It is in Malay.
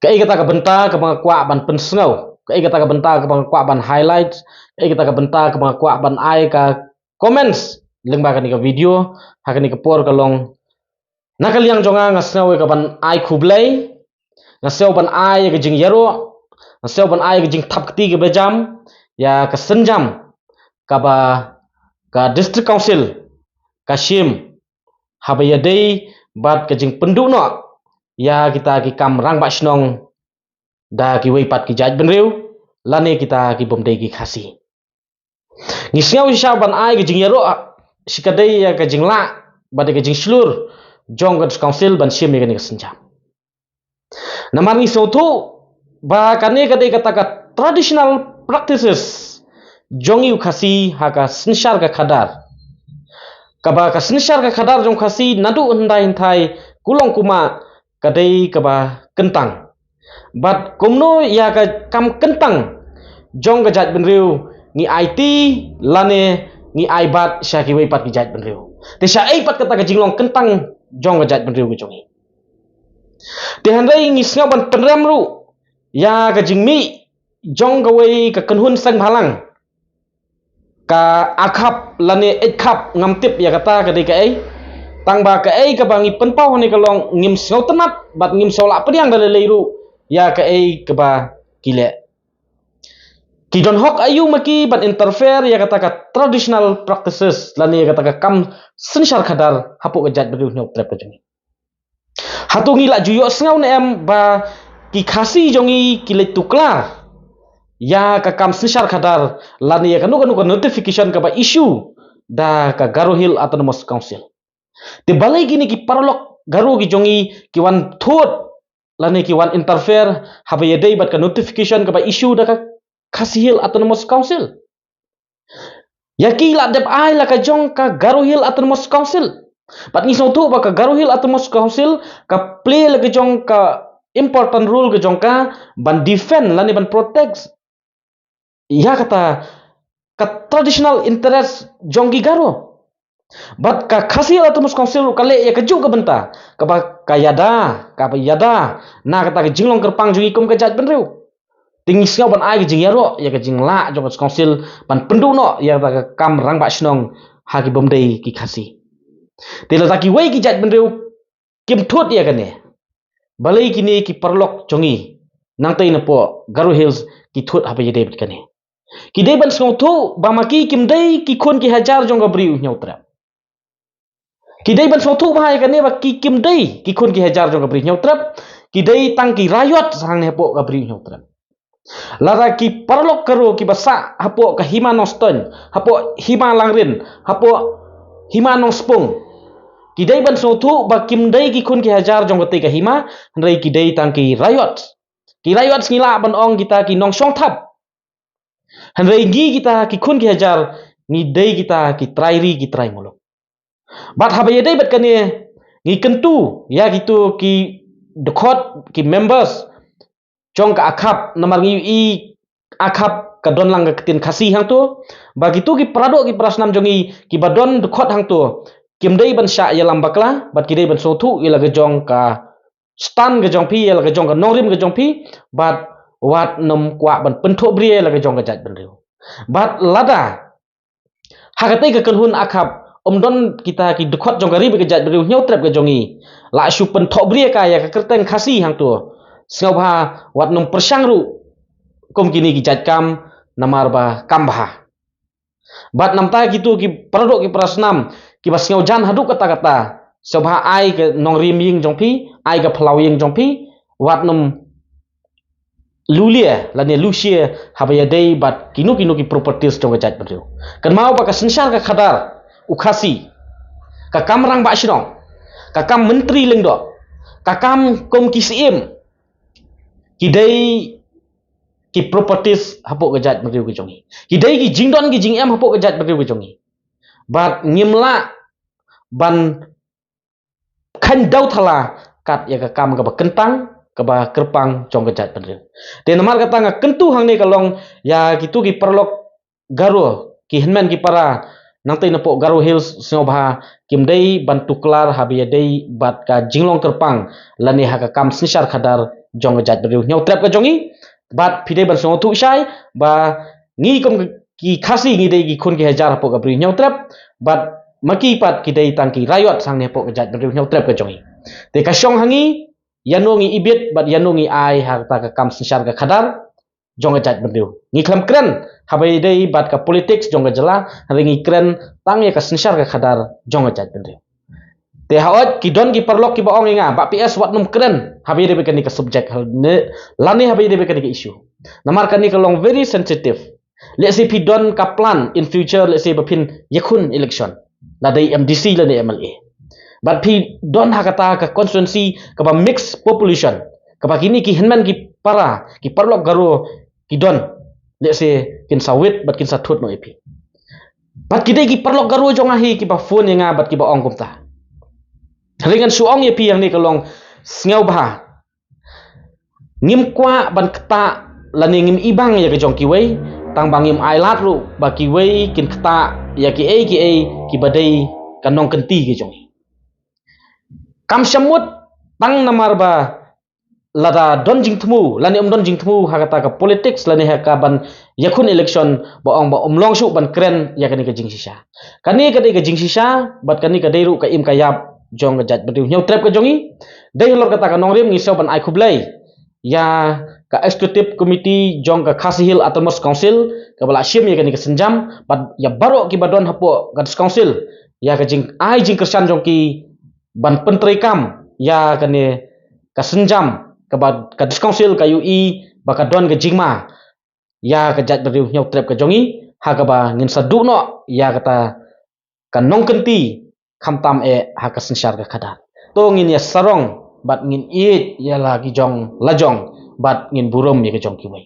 Kai kata ka benta ka mga kwa ban pensengau. Kai kata ka benta ka mga kwa ban highlights. Kai kata ka benta ka mga kwa ban ai ka comments. Lengba ka ni ka video, ha ka ni ka por ka long. Nakaliang jonga ngasau ka ban ai kublai, ngasau ban ai ka jing yaro, ngasau ban ai ka jing thap kti ka bejam, ya ka senjam ka ba ka district council ka shim habaya dei bat ka jing penduk no ya kita ki kam rang ba shnong da ki wei pat ki jaj benriu lane kita ki bomdei ki khasi ngisngau sha ban ai ki jing yaro sikadai ya ka jing la bade ka jing slur jong ka council ban shim ni ka senjam namar ni sotu ba kane kadai kata ka traditional practices jongi khasi ha ka sinshar ka khadar kaba ka sinshar ka khadar jong khasi nadu undai thai kulong kuma kadai kaba kentang but komno ya ka kam kentang jong ka jat benriu ni IT lane ni ai bat sha ki wei pat ki jat benriu te sha ai pat kata ka jinglong kentang jong ka jat benriu ki jongi te handai ngi snga ban penram ru ya ka jingmi jong ka wei ka kanhun sang bhalang ka akhap lane ekhap ngamtip ya kata ka dei ka ai tangba ka ai ka bangi penpau ni ka long ngim snau tanap bat ngim sola pediang dale leiru ya ka ai ka ba kile ki don hok ayu maki ban interfere ya kata ka traditional practices lane ya kata ka kam sinshar khadar hapu ka jat beru nyok trap ka jongi hatu ngi la juyo snau ne em ba ki khasi jongi kile tuklar ya ka kam sinshar khadar lani ya kanu kanu notification ka ba issue da ka Garo Hill Autonomous Council te balai gini ki parlok garu ki jongi ki wan thot lani ki wan interfere haba ye dei bat ka notification ka ba issue da ka Khasi Hill Autonomous Council ya ki la dep ai la ka jong ka Garo Hill Autonomous Council bat ni so tu ba ka Garo Hill Autonomous Council ka play la ka jong ka important role ka jong ka ban defend lani ban protect ya kata ka traditional interest jonggi garo but ka Khasi Autonomous Council kale ya keju ka benta ka ba ka yada na kata ka jinglong kerpang jongi kum ka jat benriu tingis ngau ban ai ka jing yaro ya ka jing la jong ka council ban pendu no ya ka kam rang ba snong ha ki bomdei ki khasi tela ta ki wei ki jat benriu kim thot ya kane balai kini ki parlok jongi nang tai na po Garo Hills ki thot ha ba yede bet kane ki dei ban snong thu ba maki kim dei ki khon ki hajar jong ka briu nyautra ki dei ban snong thu ba hai kane ba ki kim dei ki khon ki hajar jong ka briu nyautra ki dei tang ki rayot sang ne po ka briu nyautra lara ki parlok karo ki basa hapo ka hima noston hapo hima langrin hapo hima nong spung ki dei ban snong thu ba kim dei ki khon ki hajar jong ka hima rei ki dei tang ki rayot ngila ban ong kita ki nong song thap Handai gi kita ki khun ki hajar ni dei kita ki trai muluk. Bat habaya dei bat kane ngi kentu ya gitu ki dekot ki members jong ka akhap namar ngi i akhap ka don lang ka ketin khasi hang tu bagi tu ki prado ki prasnam jongi ki badon dekot hang tu kim dei ban sha ya lambakla bat ki dei ban so thu ila ga jong ka stan ga jong pi ila ga jong ka nongrim ga jong pi bat wat nom kwa ban pentho brie la ga jong ga jat ban riu bat lada hakatai ka kanhun akhap omdon kita ki dekhot jong gari ga jat ban riu nyau trap ga jongi la shu pentho brie ka ya ka kerteng khasi hang tu sngau ba wat nom persang ru kom kini ki jat kam namar ba kam bah bat namta gitu ki pardo ki prasnam ki bas ngau jan hadu kata kata sobha ai ke nongrim ying jong pi ai ka phlau ying jong pi wat nom lulia lani lucia habaya dei bat kinu ki properties jong jat badriu kan mau ba ka sensyar ka khadar ukhasi ka kamrang ba shrong ka kam menteri lengdo ka kam kom ki sim ki dei ki properties hapo ka jat badriu ki jongi ki dei ki jingdon ki jing em hapo ka jat badriu ki jongi bat ngimla ban khan dau thala kat ya ka kam ka ba kentang ka ba kerpang jong ka jat badriu te namar kata nga kentu hang ne kalong ya gitu ki perlok garo ki henman ki para nang tai na po Garo Hills snobha kim dei ban tuklar habia dei bat ka jinglong kerpang lani ha ka kam sinshar khadar jong jat beriu nyau trap ka jongi bat phide ban song thu shai ba ngi kom ki khasi ngi dei ki khun ki hajar po ka beriu nyau trap bat maki pat ki dei tang ki rayot sang ne po ka jat beriu nyau trap ka jongi te ka shong hangi yanungi ibit bat yanungi ai harta ka kam sensar ka khadar jong jat beriu ngi kham kren habai dei bat ka politics jong jala ngi kren tang ya ka sensar ka khadar jong jat beriu te hawat ki don ki perlok ki baong inga ba ps wat num kren habi de bekani ka subject ne lani habi de bekani ka issue namar kani ka long very sensitive let's say pi don ka plan in future let's say bapin yakun election la dai mdc la ne mla but pi don hakata ka constituency ka ba mix population ka ba kini ki hinman ki para ki perlok garo ki don let's say kin sawit bat kin sathut no epi bat kidai ki perlok garo jongahi ki ba phone inga bat ki ba ong kumta ringan suong ye pi yang ni kalong ngau bah ngim kwa ban kata lani ngim ibang ya ke jong kiwei tang bangim ailat ru ba kiwei kin kata ya ki ki badai kanong kenti ke jong kam shamut tang namar ba lada don jing thmu lani don jing thmu hakata ka politics lani haka ban yakun election ba ong ba omlong shu ban kren ya kani ka jing sisa kani ka dei ka jing sisa bat kani ka dei ru ka im ka yap jong jat beriu nyau trap ka jongi dei lor kata ka nongrim ngi soban ai khublai ya ka executive committee jong ka khasihil autonomous council ka bala shim ya kani ka senjam bat ya baro ki badon hapo ka council ya ka jing ai jing kersan jong ki ban pentri kam ya kani ka senjam ka bad ka council ka ui ba ka don ka jingma ya ka jat beriu nyau trap ka jongi ha ka ba ngin sadu no ya kata ka nong kenti khamtam haka sensar ka khadar to ngin ya sarong bat ngin it ya lagi jong lajong bat ngin burom ya ke jong kiwai